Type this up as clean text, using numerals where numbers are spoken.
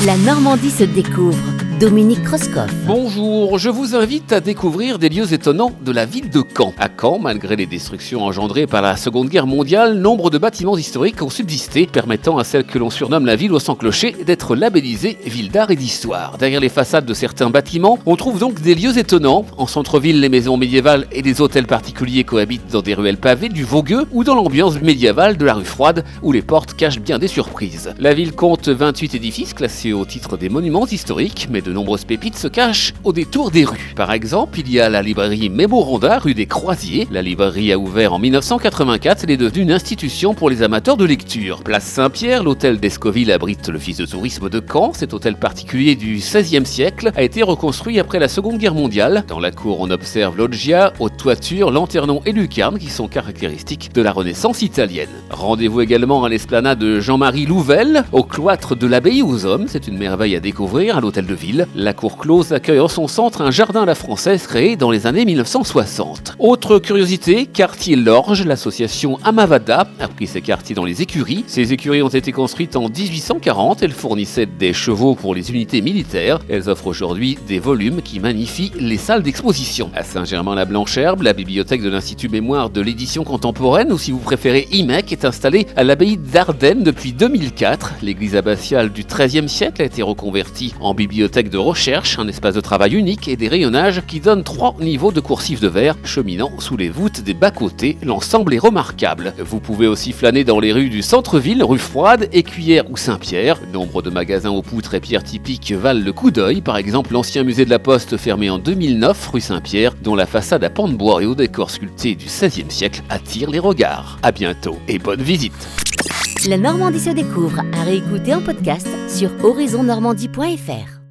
La Normandie se découvre. Dominique Kreuskopf. Bonjour, je vous invite à découvrir des lieux étonnants de la ville de Caen. À Caen, malgré les destructions engendrées par la Seconde Guerre mondiale, nombre de bâtiments historiques ont subsisté, permettant à celle que l'on surnomme la ville aux 100 clochers d'être labellisée ville d'art et d'histoire. Derrière les façades de certains bâtiments, on trouve donc des lieux étonnants. En centre-ville, les maisons médiévales et les hôtels particuliers cohabitent dans des ruelles pavées du Vogueux ou dans l'ambiance médiévale de la rue Froide, où les portes cachent bien des surprises. La ville compte 28 édifices classés au titre des monuments historiques, mais de nombreuses pépites se cachent au détour des rues. Par exemple, il y a la librairie Mémoranda, rue des Croisiers. La librairie a ouvert en 1984, elle est devenue une institution pour les amateurs de lecture. Place Saint-Pierre, l'hôtel d'Escoville abrite l'office de tourisme de Caen. Cet hôtel particulier du XVIe siècle a été reconstruit après la Seconde Guerre mondiale. Dans la cour, on observe loggia, haute toiture, lanternon et lucarne qui sont caractéristiques de la Renaissance italienne. Rendez-vous également à l'esplanade de Jean-Marie Louvel, au cloître de l'abbaye aux Hommes. C'est une merveille à découvrir à l'hôtel de ville. La cour close accueille en son centre un jardin à la française créé dans les années 1960. Autre curiosité, quartier Lorge, l'association Amavada a pris ses quartiers dans les écuries. Ces écuries ont été construites en 1840, elles fournissaient des chevaux pour les unités militaires. Elles offrent aujourd'hui des volumes qui magnifient les salles d'exposition. À Saint-Germain-la-Blancherbe, la bibliothèque de l'Institut Mémoire de l'édition contemporaine, ou si vous préférez IMEC, est installée à l'abbaye d'Ardenne depuis 2004. L'église abbatiale du XIIIe siècle a été reconvertie en bibliothèque de recherche, un espace de travail unique et des rayonnages qui donnent 3 niveaux de coursif de verre cheminant sous les voûtes des bas-côtés. L'ensemble est remarquable. Vous pouvez aussi flâner dans les rues du centre-ville, rue Froide, Écuyère ou Saint-Pierre. Nombre de magasins aux poutres et pierres typiques valent le coup d'œil. Par exemple, l'ancien musée de la Poste fermé en 2009, rue Saint-Pierre, dont la façade à pans de bois et au décor sculpté du XVIe siècle attire les regards. À bientôt et bonne visite. La Normandie se découvre à réécouter en podcast sur horizonnormandie.fr.